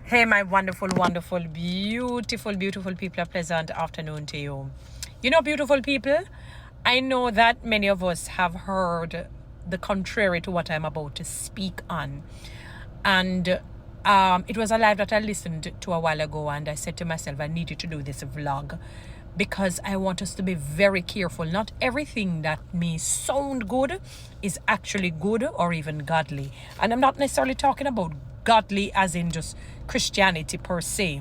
Hey, my wonderful, wonderful, beautiful people, a pleasant afternoon to you. You know, beautiful people, I know that many of us have heard the contrary to what I'm about to speak on. And it was a live that I listened to a while ago, and I said to myself, I needed to do this vlog because I want us to be very careful. Not everything that may sound good is actually good or even godly. And I'm not necessarily talking about godly as in just Christianity per se.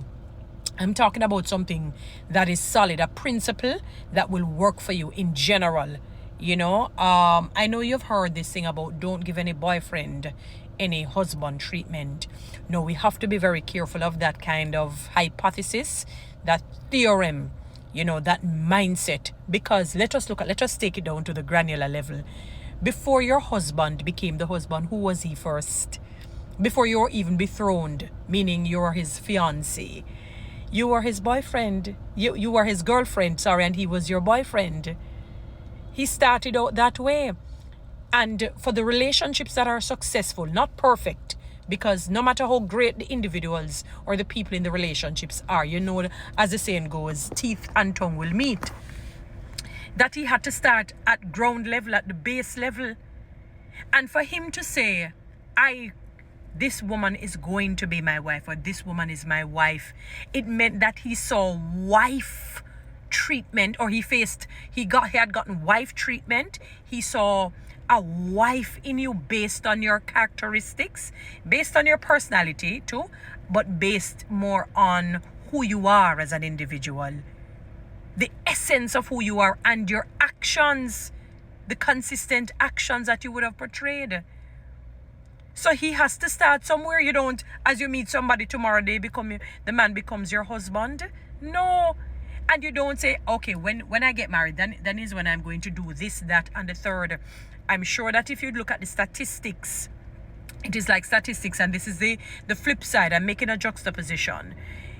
I'm talking about something that is solid, a principle that will work for you in general. I know you've heard this thing about don't give any boyfriend any husband treatment. No, we have to be very careful of that kind of hypothesis, that theorem, that mindset. Because let us take it down to the granular level. Before your husband became the husband, who was he first? Before you were even betrothed, meaning you were his fiancé. You were his boyfriend. You were his girlfriend, and he was your boyfriend. He started out that way. And for the relationships that are successful, not perfect, because no matter how great the individuals or the people in the relationships are, as the saying goes, teeth and tongue will meet. That he had to start at ground level, at the base level. And for him to say, this woman is going to be my wife, or this woman is my wife, it meant that he saw wife treatment, or he had gotten wife treatment. He saw a wife in you based on your characteristics, based on your personality too, but based more on who you are as an individual, the essence of who you are, and your actions, the consistent actions that you would have portrayed. So he has to start somewhere. You don't, as you meet somebody tomorrow, the man becomes your husband. No. And you don't say, okay, when I get married, then is when I'm going to do this, that, and the third. I'm sure that if you look at the statistics, it is like statistics, and this is the flip side. I'm making a juxtaposition.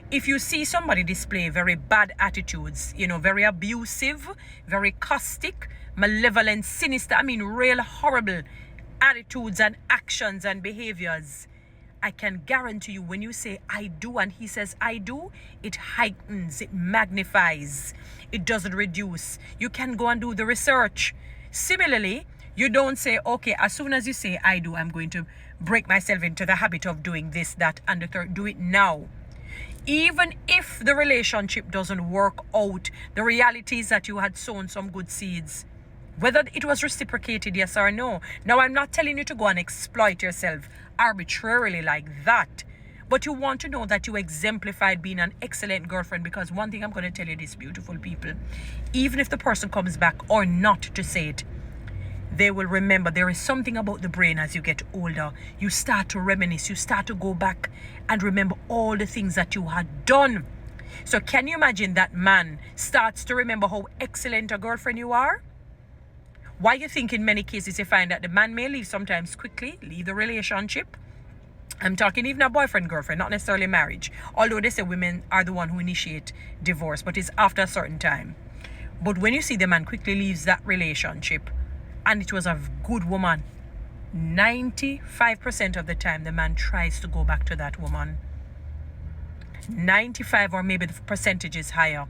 If you see somebody display very bad attitudes, very abusive, very caustic, malevolent, sinister, real horrible attitudes and actions and behaviors, I can guarantee you, when you say I do and he says I do, it heightens, it magnifies, it doesn't reduce. You can go and do the research. Similarly, you don't say, okay, as soon as you say I do, I'm going to break myself into the habit of doing this, that, and the third. Do it now. Even if the relationship doesn't work out, the reality is that you had sown some good seeds. Whether it was reciprocated, yes or no. Now, I'm not telling you to go and exploit yourself arbitrarily like that. But you want to know that you exemplified being an excellent girlfriend, because one thing I'm going to tell you, this beautiful people, even if the person comes back or not to say it, they will remember. There is something about the brain as you get older. You start to reminisce. You start to go back and remember all the things that you had done. So can you imagine that man starts to remember how excellent a girlfriend you are? Why you think in many cases you find that the man may leave sometimes quickly, leave the relationship. I'm talking even a boyfriend, girlfriend, not necessarily marriage. Although they say women are the one who initiate divorce, but it's after a certain time. But when you see the man quickly leaves that relationship, and it was a good woman, 95% of the time the man tries to go back to that woman. 95, or maybe the percentage is higher.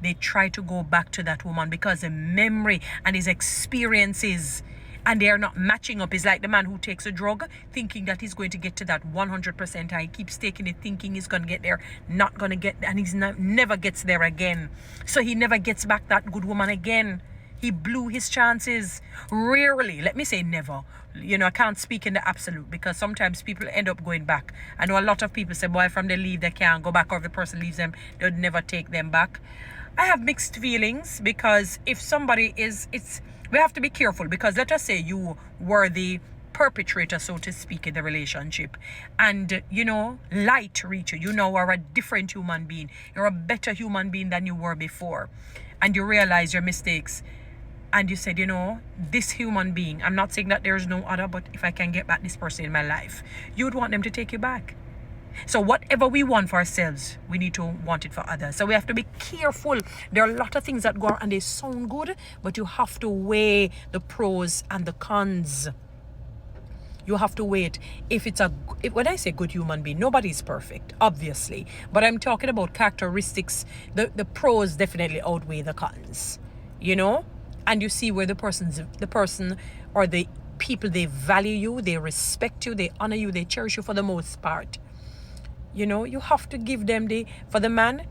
They try to go back to that woman because the memory and his experiences, and they are not matching up. It's like the man who takes a drug thinking that he's going to get to that 100%. He keeps taking it thinking he's going to get there, not going to get, and he's never gets there again. So he never gets back that good woman again. He blew his chances. Rarely, let me say never. I can't speak in the absolute, because sometimes people end up going back. I know a lot of people say, boy, from they leave, they can't go back, or if the person leaves them, they'll never take them back. I have mixed feelings, because if somebody we have to be careful, because let us say you were the perpetrator, so to speak, in the relationship, and light reach you. You now are a different human being. You're a better human being than you were before, and you realize your mistakes, and you said, this human being, I'm not saying that there's no other, but if I can get back this person in my life, you would want them to take you back. So whatever we want for ourselves, we need to want it for others. So we have to be careful. There are a lot of things that go on and they sound good, but you have to weigh the pros and the cons. You have to wait. When I say good human being, nobody's perfect, obviously. But I'm talking about characteristics. The pros definitely outweigh the cons, you know? And you see where the person or the people, they value you, they respect you, they honor you, they cherish you for the most part. You know, you have to give them for the man,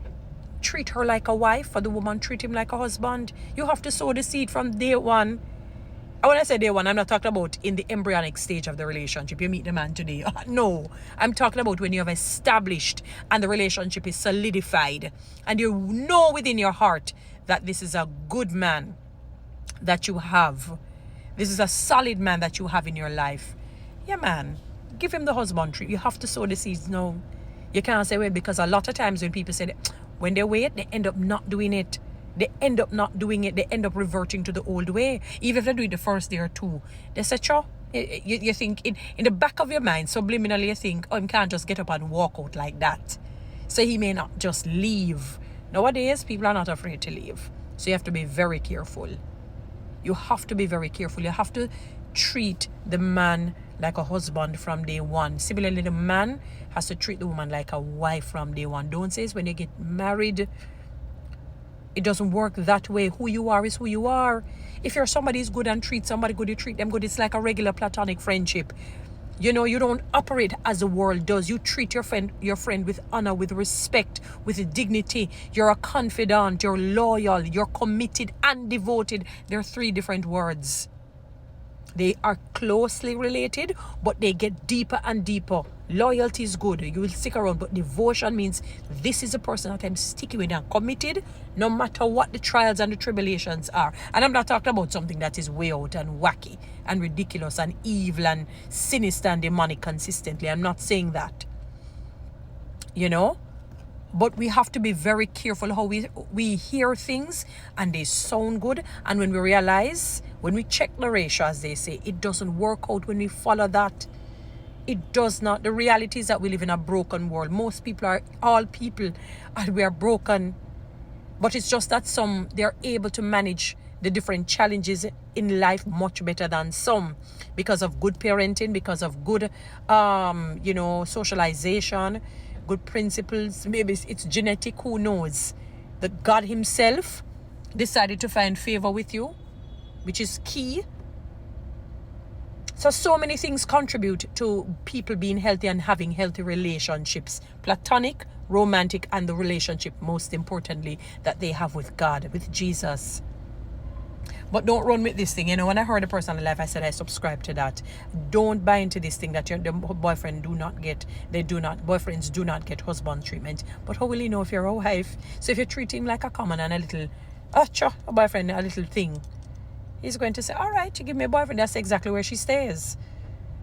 treat her like a wife. For the woman, treat him like a husband. You have to sow the seed from day one. And when I say day one, I'm not talking about in the embryonic stage of the relationship. You meet the man today. No. I'm talking about when you have established and the relationship is solidified. And you know within your heart that this is a good man that you have. This is a solid man that you have in your life. Yeah, man. Give him the husband treat. You have to sow the seeds now. You can't say, well, because a lot of times when people say that, when they wait, they end up not doing it. They end up not doing it. They end up reverting to the old way. Even if they do it the first day or two. They say, sure. You think, in the back of your mind, subliminally you think, oh, he can't just get up and walk out like that. So he may not just leave. Nowadays, people are not afraid to leave. So you have to be very careful. You have to be very careful. You have to treat the man like a husband from day one. Similarly, the man has to treat the woman like a wife from day one. Don't say it's when you get married. It doesn't work that way. Who you are is who you are. If you're somebody who's good and treat somebody good, you treat them good. It's like a regular platonic friendship. You know, you don't operate as the world does. You treat your friend with honor, with respect, with dignity. You're a confidant, you're loyal, you're committed and devoted. There are 3 different words. They are closely related, but they get deeper and deeper. Loyalty is good. You will stick around, but devotion means this is a person that I'm sticking with and committed no matter what the trials and the tribulations are. And I'm not talking about something that is way out and wacky and ridiculous and evil and sinister and demonic consistently. I'm not saying that. You know? But we have to be very careful how we hear things and they sound good. And when we realize, when we check the ratio, as they say, it doesn't work out when we follow that. It does not. The reality is that we live in a broken world. Most people are, all people, and we are broken. But it's just that some, they're able to manage the different challenges in life much better than some. Because of good parenting, because of good, socialization, good principles. Maybe it's genetic, who knows? That God himself decided to find favor with you, which is key. So many things contribute to people being healthy and having healthy relationships. Platonic, romantic, and the relationship, most importantly, that they have with God, with Jesus. But don't run with this thing. You know, when I heard a personal life, I said I subscribe to that. Don't buy into this thing that the boyfriends do not get husband treatment. But how will you know if you're a wife? So if you treat him like a common and a little, a boyfriend, a little thing, he's going to say, all right, you give me a boyfriend. That's exactly where she stays.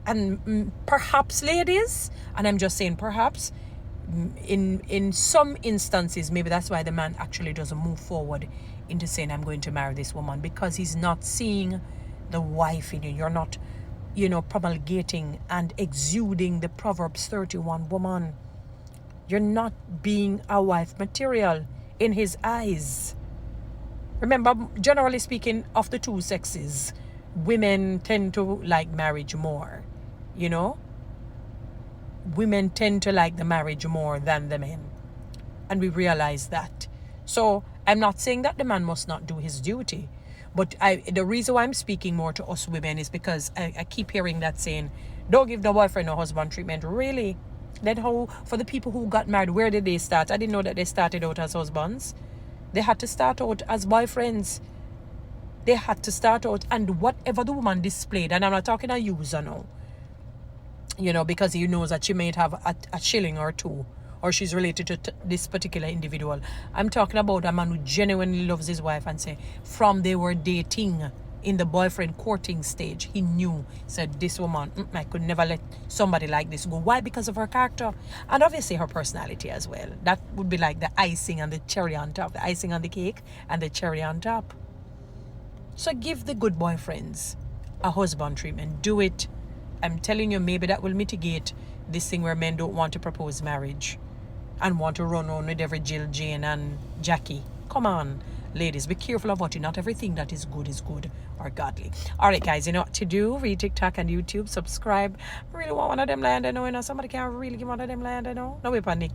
And perhaps, ladies, and I'm just saying perhaps, in some instances, maybe that's why the man actually doesn't move forward into saying, I'm going to marry this woman, because he's not seeing the wife in you. You're not, promulgating and exuding the Proverbs 31 woman. You're not being a wife material in his eyes. Remember, generally speaking, of the two sexes, women tend to like marriage more, Women tend to like the marriage more than the men. And we realize that. So I'm not saying that the man must not do his duty. But the reason why I'm speaking more to us women is because I keep hearing that saying, don't give the boyfriend or husband treatment. Really? Then how, for the people who got married, where did they start? I didn't know that they started out as husbands. They had to start out as boyfriends. They had to start out, and whatever the woman displayed, and I'm not talking a user now, because he knows that she might have a shilling or two, or she's related to this particular individual. I'm talking about a man who genuinely loves his wife and say, from they were dating, in the boyfriend courting stage, he knew, said, this woman, I could never let somebody like this go. Why? Because of her character, and obviously her personality as well. That would be like the icing and the cherry on top, the icing on the cake and the cherry on top. So give the good boyfriends a husband treatment. Do it. I'm telling you, maybe that will mitigate this thing where men don't want to propose marriage and want to run on with every Jill, Jane and Jackie. Come on. Ladies, be careful of what you. Not everything that is good or godly. All right, guys, you know what to do. Read TikTok and YouTube. Subscribe. I really want one of them land, I know. Somebody can really give one of them land, I know. No, we panic.